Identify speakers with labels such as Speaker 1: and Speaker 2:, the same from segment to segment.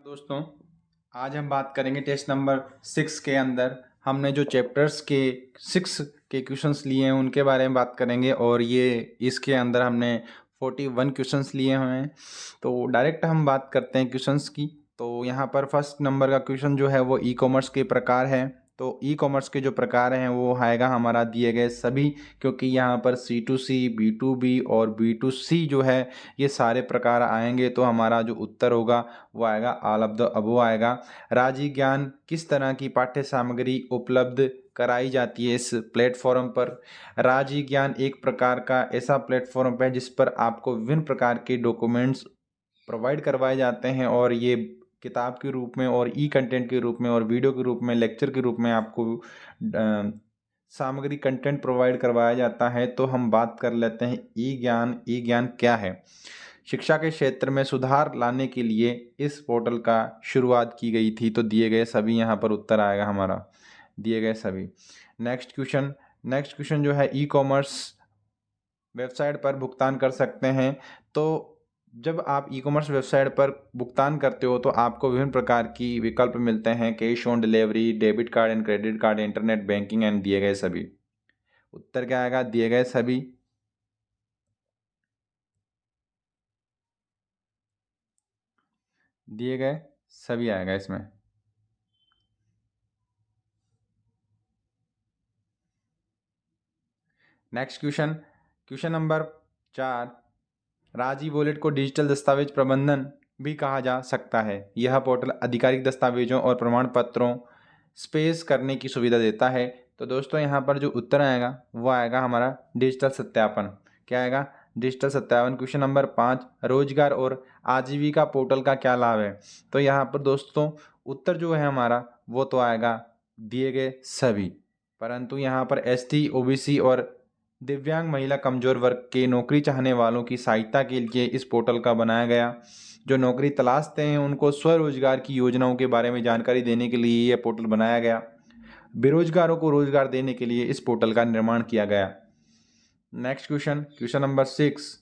Speaker 1: दोस्तों, आज हम बात करेंगे टेस्ट नंबर 6 के अंदर हमने जो चैप्टर्स के 6 के क्वेश्चंस लिए हैं उनके बारे में बात करेंगे। और ये इसके अंदर हमने 41 क्वेश्चंस लिए हुए हैं। तो डायरेक्ट हम बात करते हैं क्वेश्चंस की। तो यहाँ पर फर्स्ट नंबर का क्वेश्चन जो है वो ई कॉमर्स के प्रकार है। तो ई कॉमर्स के जो प्रकार हैं वो आएगा हमारा दिए गए सभी, क्योंकि यहाँ पर C2C, B2B और B2C जो है ये सारे प्रकार आएंगे। तो हमारा जो उत्तर होगा वो आएगा ऑल ऑफ द अबव आएगा। राजी ज्ञान किस तरह की पाठ्य सामग्री उपलब्ध कराई जाती है इस प्लेटफॉर्म पर? राजी ज्ञान एक प्रकार का ऐसा प्लेटफॉर्म है जिस पर आपको विभिन्न प्रकार के डॉक्यूमेंट्स प्रोवाइड करवाए जाते हैं, और ये किताब के रूप में और ई कंटेंट के रूप में और वीडियो के रूप में, लेक्चर के रूप में आपको सामग्री कंटेंट प्रोवाइड करवाया जाता है। तो हम बात कर लेते हैं ई ज्ञान। ई ज्ञान क्या है? शिक्षा के क्षेत्र में सुधार लाने के लिए इस पोर्टल का शुरुआत की गई थी। तो दिए गए सभी यहाँ पर उत्तर आएगा हमारा, दिए गए सभी। नेक्स्ट क्वेश्चन जो है ई कॉमर्स वेबसाइट पर भुगतान कर सकते हैं। तो जब आप ई कॉमर्स वेबसाइट पर भुगतान करते हो तो आपको विभिन्न प्रकार की विकल्प मिलते हैं, cash on delivery, debit card and credit card, internet banking and दिए गए सभी। उत्तर क्या आएगा? दिए गए सभी। दिए गए सभी आएगा इसमें। Next question number 4। राजी वॉलेट को डिजिटल दस्तावेज प्रबंधन भी कहा जा सकता है। यह पोर्टल आधिकारिक दस्तावेजों और प्रमाण पत्रों स्पेस करने की सुविधा देता है। तो दोस्तों यहाँ पर जो उत्तर आएगा वो आएगा हमारा डिजिटल सत्यापन। क्या आएगा? डिजिटल सत्यापन। Question number 5। रोजगार और आजीविका पोर्टल का क्या लाभ है? तो यहाँ पर दोस्तों उत्तर जो है हमारा वो तो आएगा दिए गए सभी, परंतु यहाँ पर ST, OBC और दिव्यांग महिला कमजोर वर्ग के नौकरी चाहने वालों की सहायता के लिए इस पोर्टल का बनाया गया। जो नौकरी तलाशते हैं उनको स्वरोजगार की योजनाओं के बारे में जानकारी देने के लिए यह पोर्टल बनाया गया। बेरोजगारों को रोजगार देने के लिए इस पोर्टल का निर्माण किया गया। Next question number 6।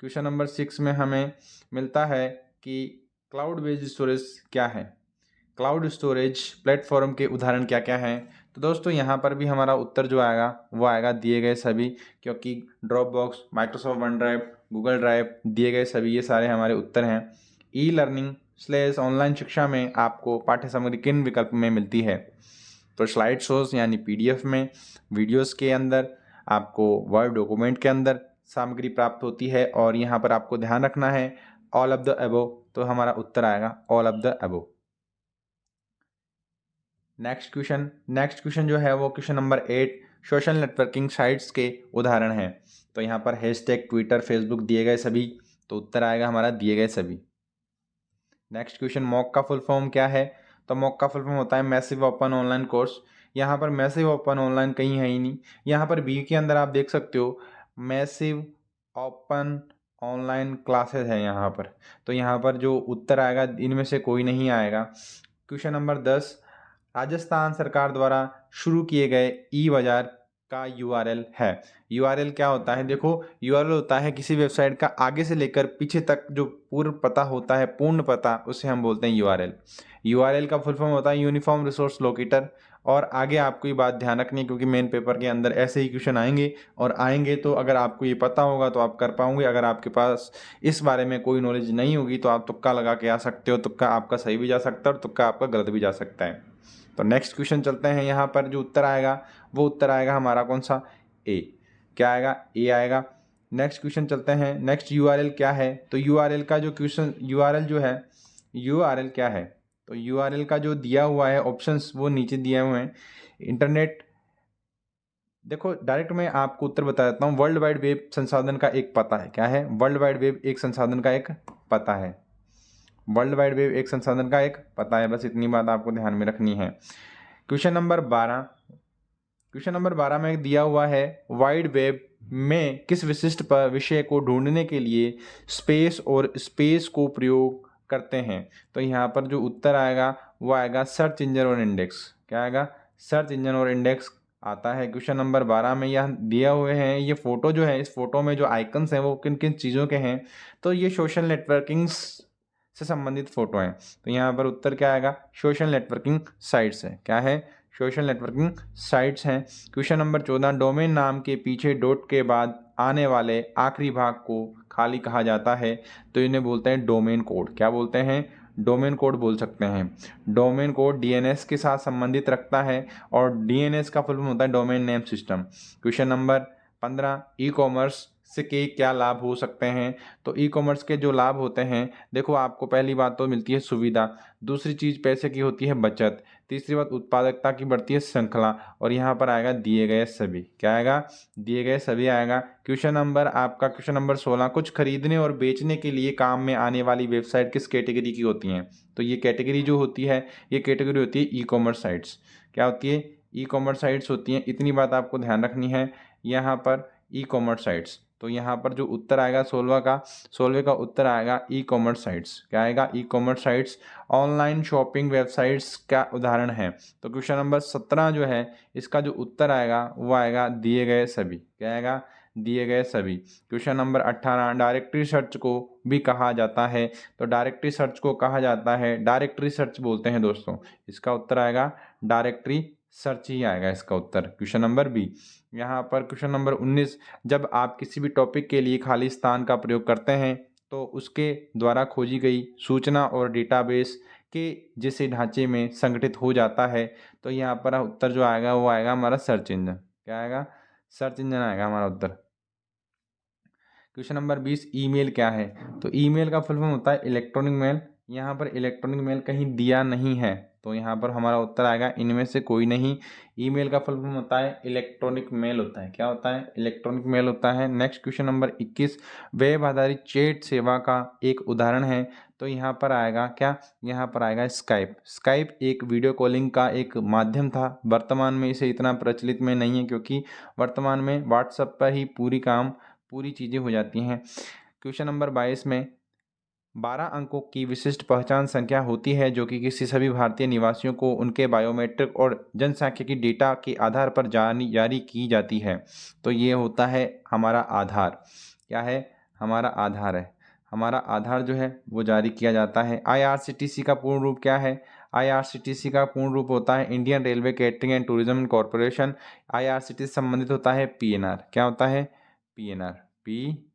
Speaker 1: Question number 6 में हमें मिलता है कि क्लाउड बेस्ड स्टोरेज क्या है? क्लाउड स्टोरेज प्लेटफॉर्म के उदाहरण क्या क्या हैं? तो दोस्तों यहाँ पर भी हमारा उत्तर जो आएगा वो आएगा दिए गए सभी, क्योंकि drop box, Microsoft one drive, Google drive, दिए गए सभी ये सारे हमारे उत्तर हैं। ई लर्निंग / ऑनलाइन शिक्षा में आपको पाठ्य सामग्री किन विकल्प में मिलती है? तो स्लाइड शोज यानी PDF में, वीडियोस के अंदर, आपको वर्ड डॉक्यूमेंट के अंदर सामग्री प्राप्त होती है। और यहाँ पर आपको ध्यान रखना है ऑल ऑफ द अबव। तो हमारा उत्तर आएगा all of the above. Next question जो है वो question number 8। Social networking sites के उदाहरण हैं। तो यहाँ पर हैशटैग, ट्विटर, फेसबुक, दिए गए सभी। तो उत्तर आएगा हमारा दिए गए सभी। नेक्स्ट क्वेश्चन, मॉक का फुल फॉर्म क्या है? तो मॉक का फुल फॉर्म होता है मैसिव ओपन ऑनलाइन कोर्स। यहाँ पर मैसिव ओपन ऑनलाइन कहीं है ही नहीं। यहाँ पर बी के अंदर आप देख सकते हो मैसिव ओपन ऑनलाइन क्लासेस है यहाँ पर। तो यहाँ पर जो उत्तर आएगा इनमें से कोई नहीं आएगा। Question number 10। राजस्थान सरकार द्वारा शुरू किए गए ई बाजार का URL है। URL क्या होता है? देखो, URL होता है किसी वेबसाइट का आगे से लेकर पीछे तक जो पूर्ण पता होता है, पूर्ण पता, उसे हम बोलते हैं URL। URL का फुल फॉर्म होता है यूनिफॉर्म रिसोर्स लोकेटर। और आगे आपको ये बात ध्यान रखनी है, क्योंकि मेन पेपर के अंदर ऐसे ही क्वेश्चन आएंगे, और आएंगे तो अगर आपको ये पता होगा तो आप कर पाओगे। अगर आपके पास इस बारे में कोई नॉलेज नहीं होगी तो आप तुक्का लगा के आ सकते हो। तुक्का आपका सही भी जा सकता है और तुक्का आपका गलत भी जा सकता है। तो नेक्स्ट क्वेश्चन चलते हैं। यहाँ पर जो उत्तर आएगा वो उत्तर आएगा हमारा कौन सा? ए। क्या आएगा? ए आएगा। नेक्स्ट क्वेश्चन चलते हैं। नेक्स्ट URL क्या है? तो URL का जो क्वेश्चन, URL जो है, URL क्या है? तो URL का जो दिया हुआ है ऑप्शंस वो नीचे दिए हुए हैं। इंटरनेट, देखो डायरेक्ट मैं आपको उत्तर बता देता हूँ। वर्ल्ड वाइड वेब संसाधन का एक पता है। क्या है? वर्ल्ड वाइड वेब एक संसाधन का एक पता है। वर्ल्ड वाइड वेब एक संसाधन का एक पता है। बस इतनी बात आपको ध्यान में रखनी है। क्वेश्चन नंबर 12 में दिया हुआ है वाइड वेब में किस विशिष्ट विषय को ढूंढने के लिए स्पेस और स्पेस को प्रयोग करते हैं? तो यहाँ पर जो उत्तर आएगा वो आएगा सर्च इंजन और इंडेक्स। क्या आएगा? सर्च इंजन और इंडेक्स आता है। क्वेश्चन नंबर 12 में यह दिया हुए हैं, ये फोटो जो है, इस फोटो में जो आइकन्स हैं वो किन किन चीज़ों के हैं? तो ये सोशल नेटवर्किंग से संबंधित फोटो हैं। तो यहाँ पर उत्तर क्या आएगा, सोशल नेटवर्किंग साइट्स है। क्या है, सोशल नेटवर्किंग साइट्स हैं। क्वेश्चन नंबर 14, डोमेन नाम के पीछे डॉट के बाद आने वाले आखिरी भाग को खाली कहा जाता है, तो इन्हें बोलते हैं डोमेन कोड। क्या बोलते हैं, डोमेन कोड बोल सकते हैं। डोमेन कोड डीएनएस के साथ संबंधित रखता है और डीएनएस का फुल फॉर्म होता है domain name system. Question number 15, e commerce से के क्या लाभ हो सकते हैं। तो ई कॉमर्स के जो लाभ होते हैं, देखो आपको पहली बात तो मिलती है सुविधा, दूसरी चीज़ पैसे की होती है बचत, तीसरी बात उत्पादकता की बढ़ती है श्रृंखला, और यहाँ पर आएगा दिए गए सभी। क्या आएगा, दिए गए सभी आएगा। क्वेश्चन नंबर आपका क्वेश्चन नंबर 16, कुछ खरीदने और बेचने के लिए काम में आने वाली वेबसाइट किस कैटेगरी की होती हैं। तो ये कैटेगरी जो होती है, ये कैटेगरी होती है ई कॉमर्स साइट्स। क्या होती है, ई कॉमर्स साइट्स होती हैं। इतनी बात आपको ध्यान रखनी है यहाँ पर, ई कॉमर्स साइट्स। तो यहाँ पर जो उत्तर आएगा 16वें का उत्तर आएगा ई कॉमर्स साइट्स। क्या आएगा, e commerce sites online shopping websites का उदाहरण है। तो क्वेश्चन नंबर 17 जो है, इसका जो उत्तर आएगा वो आएगा दिए गए सभी। क्या आएगा, दिए गए सभी। क्वेश्चन नंबर 18, डायरेक्टरी सर्च को भी कहा जाता है। तो डायरेक्टरी सर्च को कहा जाता है, डायरेक्टरी सर्च बोलते हैं दोस्तों। इसका उत्तर आएगा डायरेक्टरी सर्च ही आएगा इसका उत्तर, क्वेश्चन नंबर बी। यहाँ पर क्वेश्चन नंबर 19, जब आप किसी भी टॉपिक के लिए खाली स्थान का प्रयोग करते हैं तो उसके द्वारा खोजी गई सूचना और डेटाबेस के जैसे ढांचे में संगठित हो जाता है। तो यहाँ पर उत्तर जो आएगा वो आएगा हमारा सर्च इंजन। क्या आएगा, सर्च इंजन आएगा हमारा उत्तर। क्वेश्चन नंबर 20, ईमेल क्या है। तो ईमेल का फुल फॉर्म होता है इलेक्ट्रॉनिक मेल। यहाँ पर इलेक्ट्रॉनिक मेल कहीं दिया नहीं है, तो यहाँ पर हमारा उत्तर आएगा इनमें से कोई नहीं। ईमेल का फुल फॉर्म होता है इलेक्ट्रॉनिक मेल होता है। क्या होता है, इलेक्ट्रॉनिक मेल होता है। नेक्स्ट क्वेश्चन नंबर 21, वेब आधारित चैट सेवा का एक उदाहरण है। तो यहाँ पर आएगा क्या, यहाँ पर आएगा स्काइप। स्काइप एक वीडियो कॉलिंग का एक माध्यम था। वर्तमान में इसे इतना प्रचलित में नहीं है, क्योंकि वर्तमान में व्हाट्सएप पर ही पूरी चीज़ें हो जाती हैं। क्वेश्चन नंबर 22 में 12 अंकों की विशिष्ट पहचान संख्या होती है, जो कि किसी सभी भारतीय निवासियों को उनके बायोमेट्रिक और जनसांख्यिकी डेटा के आधार पर जारी की जाती है। तो ये होता है हमारा आधार। क्या है, हमारा आधार है। हमारा आधार जो है वो जारी किया जाता है। IRCTC का पूर्ण रूप क्या है। IRCTC का पूर्ण रूप होता है Indian railway catering and tourism corporation. IRCTC से संबंधित होता है PNR। क्या होता है, PNR, PNR।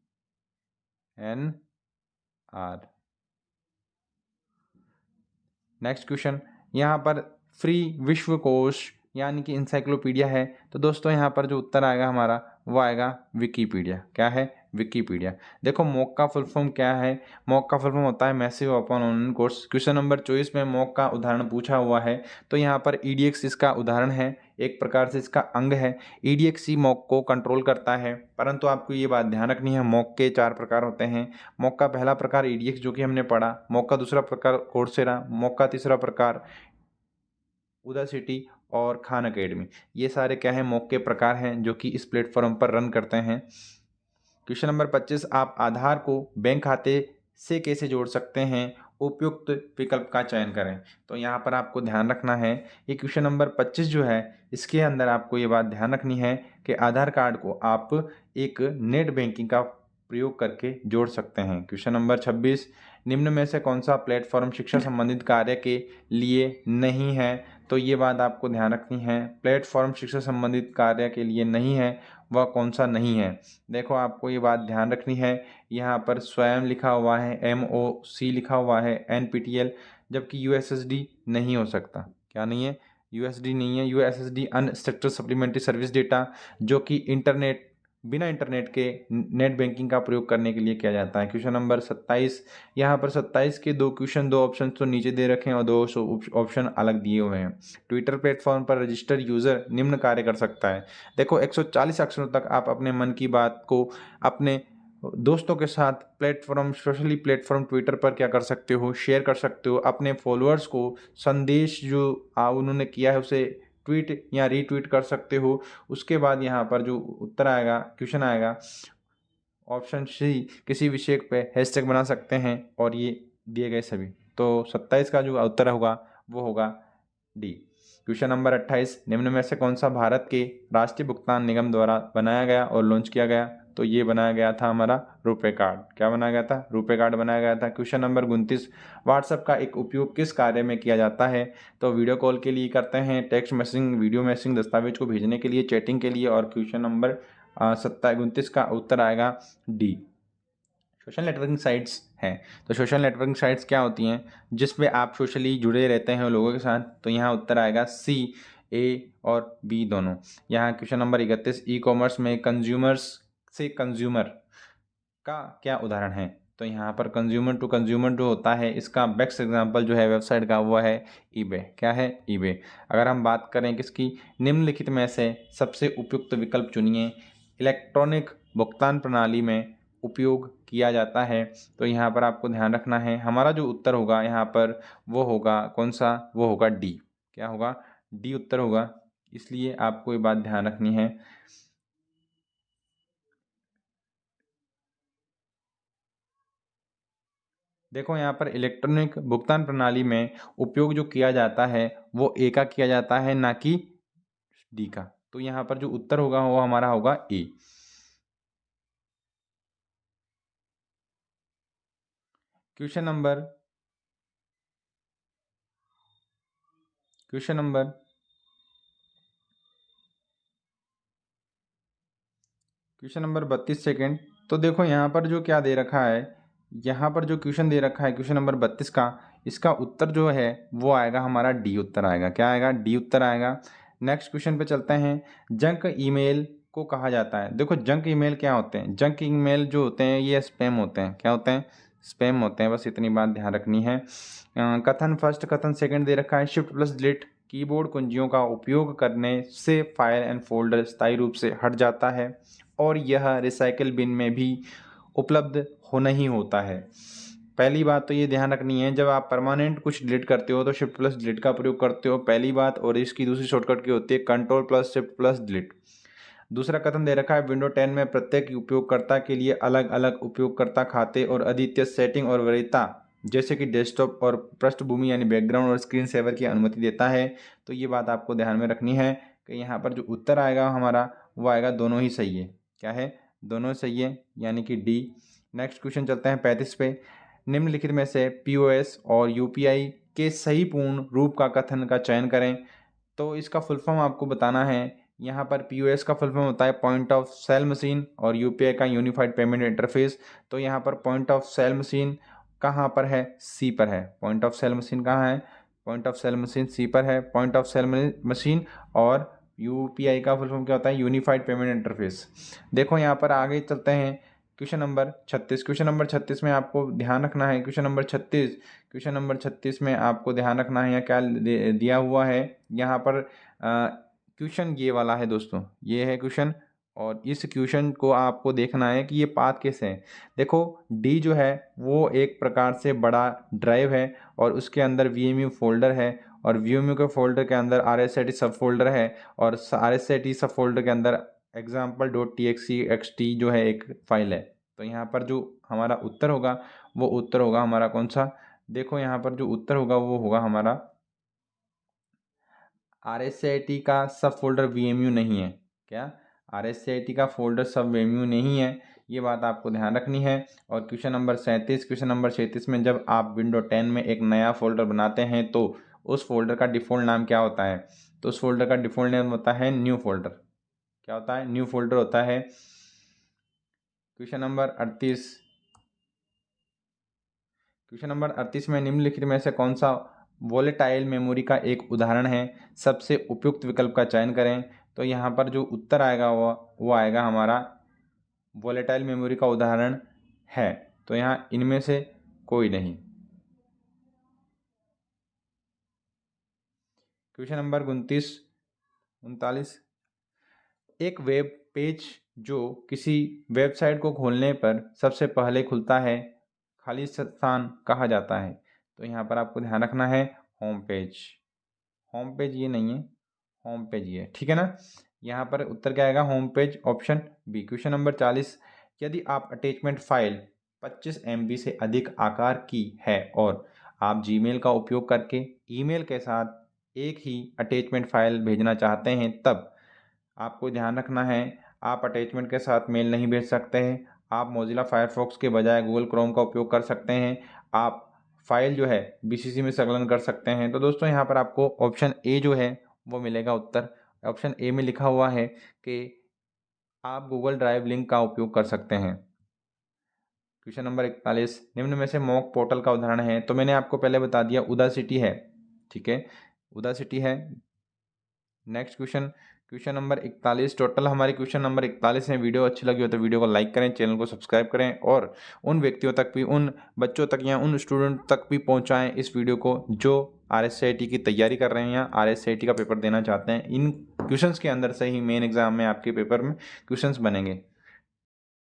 Speaker 1: नेक्स्ट क्वेश्चन, यहाँ पर फ्री विश्वकोश यानी कि इंसाइक्लोपीडिया है। तो दोस्तों यहाँ पर जो उत्तर आएगा हमारा वो आएगा विकीपीडिया। क्या है, विकीपीडिया। देखो मॉक का फुल फॉर्म क्या है, मॉक का फुल फॉर्म होता है massive open online course. Question number 24 में मॉक का उदाहरण पूछा हुआ है। तो यहाँ पर EDX इसका उदाहरण है, एक प्रकार से इसका अंग है। EDX ही मॉक को कंट्रोल करता है। परंतु आपको ये बात ध्यान रखनी है, मॉक के 4 प्रकार होते हैं। मॉक का पहला प्रकार EDX जो कि हमने पढ़ा, मॉक का दूसरा प्रकार कोर्सेरा, मॉक का तीसरा प्रकार उदासिटी और खान अकेडमी। ये सारे क्या है, मॉक के प्रकार हैं जो कि इस प्लेटफॉर्म पर रन करते हैं। क्वेश्चन नंबर 25, आप आधार को बैंक खाते से कैसे जोड़ सकते हैं, उपयुक्त विकल्प का चयन करें। तो यहाँ पर आपको ध्यान रखना है, ये क्वेश्चन नंबर 25 जो है इसके अंदर आपको ये बात ध्यान रखनी है कि आधार कार्ड को आप एक नेट बैंकिंग का प्रयोग करके जोड़ सकते हैं। क्वेश्चन नंबर 26, निम्न में से कौन सा प्लेटफॉर्म शिक्षा संबंधित कार्य के लिए नहीं है। तो ये बात आपको ध्यान रखनी है, प्लेटफॉर्म शिक्षा संबंधित कार्य के लिए नहीं है, वह कौन सा नहीं है। देखो आपको ये बात ध्यान रखनी है, यहाँ पर स्वयं लिखा हुआ है, MOC लिखा हुआ है, NPTEL, जबकि USSD नहीं हो सकता। क्या नहीं है, USSD नहीं है। USSD unstructured supplementary service data, जो कि बिना इंटरनेट के नेट बैंकिंग का प्रयोग करने के लिए किया जाता है। क्वेश्चन नंबर 27, यहाँ पर 27 के 2 ऑप्शन तो नीचे दे रखे हैं और 2 ऑप्शन अलग दिए हुए हैं। ट्विटर प्लेटफॉर्म पर रजिस्टर्ड यूज़र निम्न कार्य कर सकता है। देखो 140 अक्षरों तक आप अपने मन की बात को अपने दोस्तों के साथ सोशली प्लेटफॉर्म ट्विटर पर क्या कर सकते हो, शेयर कर सकते हो। अपने फॉलोअर्स को संदेश जो उन्होंने किया है उसे ट्वीट या रीट्वीट कर सकते हो। उसके बाद यहाँ पर जो उत्तर आएगा, क्वेश्चन आएगा ऑप्शन सी, किसी विषय पे हैशटैग बना सकते हैं, और ये दिए गए सभी। तो 27 का जो उत्तर होगा वो होगा डी। क्वेश्चन नंबर 28, निम्न में से कौन सा भारत के राष्ट्रीय भुगतान निगम द्वारा बनाया गया और लॉन्च किया गया? तो ये बनाया गया था हमारा रुपे कार्ड। क्या बनाया गया था? रुपे कार्ड बनाया गया था। क्वेश्चन नंबर 29, व्हाट्सएप का एक उपयोग किस कार्य में किया जाता है? तो वीडियो कॉल के लिए करते हैं, टेक्स्ट मैसेजिंग, वीडियो मैसेजिंग, दस्तावेज को भेजने के लिए, चैटिंग के लिए। और क्वेश्चन नंबर 29 का उत्तर आएगा डी, सोशल नेटवर्किंग साइट्स हैं। तो सोशल नेटवर्किंग साइट्स क्या होती हैं? जिसमें आप सोशली जुड़े रहते हैं लोगों के साथ। तो यहाँ उत्तर आएगा सी, ए और बी दोनों। यहाँ क्वेश्चन नंबर 31, ई कॉमर्स में कंज्यूमर्स से कंज्यूमर का क्या उदाहरण है? तो यहाँ पर कंज्यूमर टू कंज्यूमर जो होता है, इसका बेस्ट एग्जांपल जो है वेबसाइट का वो है ईबे। क्या है? ईबे। अगर हम बात करें किसकी, निम्नलिखित में से सबसे उपयुक्त विकल्प चुनिए, इलेक्ट्रॉनिक भुगतान प्रणाली में उपयोग किया जाता है। तो यहाँ पर आपको ध्यान रखना है, हमारा जो उत्तर होगा यहाँ पर वो होगा कौन सा? वो होगा डी। क्या होगा? डी उत्तर होगा। इसलिए आपको ये बात ध्यान रखनी है। देखो यहाँ पर इलेक्ट्रॉनिक भुगतान प्रणाली में उपयोग जो किया जाता है वो ए का किया जाता है, ना कि डी का। तो यहाँ पर जो उत्तर होगा वो हमारा होगा A. Question number question number question number 32 second. तो देखो यहाँ पर जो क्या दे रखा है, यहाँ पर जो क्वेश्चन दे रखा है क्वेश्चन नंबर 32 का, इसका उत्तर जो है वो आएगा हमारा डी उत्तर आएगा। क्या आएगा? डी उत्तर आएगा। नेक्स्ट क्वेश्चन पे चलते हैं। जंक ईमेल को कहा जाता है। देखो जंक ईमेल क्या होते हैं? जंक ईमेल जो होते हैं ये स्पैम होते हैं। क्या होते हैं? स्पैम होते हैं। बस इतनी बात ध्यान रखनी है। कथन फर्स्ट, कथन सेकंड दे रखा है। शिफ्ट प्लस डिलीट कीबोर्ड कुंजियों का उपयोग करने से फाइल एंड फोल्डर स्थायी रूप से हट जाता है और यह रिसाइकिल बिन में भी उपलब्ध होना ही होता है। पहली बात तो ये ध्यान रखनी है, जब आप परमानेंट कुछ डिलीट करते हो तो शिफ्ट प्लस डिलीट का प्रयोग करते हो, पहली बात। और इसकी दूसरी शॉर्टकट की होती है control plus shift plus delete. दूसरा कथन दे रखा है, विंडो 10 में प्रत्येक उपयोगकर्ता के लिए अलग अलग उपयोगकर्ता खाते और अद्वितीय सेटिंग और वरीयता जैसे कि डेस्कटॉप और पृष्ठभूमि यानी बैकग्राउंड और स्क्रीन सेवर की अनुमति देता है। तो ये बात आपको ध्यान में रखनी है कि यहाँ पर जो उत्तर आएगा हमारा वो आएगा दोनों ही सही है। क्या है? दोनों सही है, यानी कि डी। नेक्स्ट क्वेश्चन चलते हैं 35 पे। निम्नलिखित में से पीओएस और यूपीआई के सही पूर्ण रूप का कथन का चयन करें। तो इसका फुल फॉर्म आपको बताना है। यहाँ पर पीओएस का फुल फॉर्म होता है पॉइंट ऑफ सेल मशीन और यूपीआई का यूनिफाइड पेमेंट इंटरफेस। तो यहाँ पर पॉइंट ऑफ सेल मशीन कहाँ पर है? सी पर है। पॉइंट ऑफ सेल मशीन कहाँ है? पॉइंट ऑफ सेल मशीन सी पर है। पॉइंट ऑफ सेल मशीन और यूपीआई का फुल फॉर्म क्या होता है? Unified payment interface. देखो यहाँ पर आगे चलते हैं। Question number 36। क्वेश्चन नंबर 36 में आपको ध्यान रखना है। क्वेश्चन नंबर 36 में आपको ध्यान रखना है, या क्या दिया हुआ है यहाँ पर? क्वेश्चन ये वाला है दोस्तों, ये है क्वेश्चन। और इस क्वेश्चन को आपको देखना है कि ये पाथ कैसे है। देखो डी जो है वो एक प्रकार से बड़ा ड्राइव है और उसके अंदर VMU फोल्डर है और VMU के फोल्डर के अंदर RSAT सब फोल्डर है और RSAT सब फोल्डर के अंदर example.txt जो है एक फाइल है। तो यहाँ पर जो हमारा उत्तर होगा वो उत्तर होगा हमारा कौन सा? देखो यहाँ पर जो उत्तर होगा वो होगा हमारा RSAT का सब फोल्डर VMU नहीं है। क्या? RSAT का फोल्डर सब VMU नहीं है, ये बात आपको ध्यान रखनी है। और क्वेश्चन नंबर 37 में जब आप विंडो 10 में एक नया फोल्डर बनाते हैं तो उस फोल्डर का डिफ़ॉल्ट नाम क्या होता है? तो उस फोल्डर का डिफ़ॉल्ट नेम होता है न्यू फोल्डर। क्या होता है? न्यू फोल्डर होता है। क्वेश्चन नंबर 38 में निम्नलिखित में से कौन सा वोलेटाइल मेमोरी का एक उदाहरण है? सबसे उपयुक्त विकल्प का चयन करें। तो यहाँ पर जो उत्तर आएगा वो आएगा हमारा वोलेटाइल मेमोरी का उदाहरण है। तो यहाँ इनमें से कोई नहीं। क्वेश्चन नंबर 39 एक वेब पेज जो किसी वेबसाइट को खोलने पर सबसे पहले खुलता है खाली स्थान कहा जाता है। तो यहाँ पर आपको ध्यान रखना है होम पेज। होम पेज ये नहीं है, होम पेज ये, ठीक है ना? यहाँ पर उत्तर क्या आएगा? Home page, option B. Question number 40 यदि आप अटैचमेंट फाइल 25 MB से अधिक आकार की है और आप जीमेल का उपयोग करके ईमेल के साथ एक ही अटैचमेंट फाइल भेजना चाहते हैं तब आपको ध्यान रखना है, आप अटैचमेंट के साथ मेल नहीं भेज सकते हैं। आप मोज़िला फायरफॉक्स के बजाय गूगल क्रोम का उपयोग कर सकते हैं। आप फाइल जो है बीसीसी में संकलन कर सकते हैं। तो दोस्तों यहाँ पर आपको ऑप्शन ए जो है वो मिलेगा उत्तर। ऑप्शन ए में लिखा हुआ है कि आप गूगल ड्राइव लिंक का उपयोग कर सकते हैं। क्वेश्चन नंबर 41, निम्न में से मॉक पोर्टल का उदाहरण है। तो मैंने आपको पहले बता दिया उदासिटी है, ठीक है, उदासिटी है। Next question, question number 41, total हमारे क्वेश्चन नंबर 41 हैं। वीडियो अच्छी लगी हो तो वीडियो को लाइक करें, चैनल को सब्सक्राइब करें और उन व्यक्तियों तक भी, उन बच्चों तक या उन स्टूडेंट तक भी पहुंचाएं इस वीडियो को जो RSCIT की तैयारी कर रहे हैं या RSCIT का पेपर देना चाहते हैं। इन क्वेश्चंस के अंदर से ही मेन एग्जाम में आपके पेपर में क्वेश्चंस बनेंगे।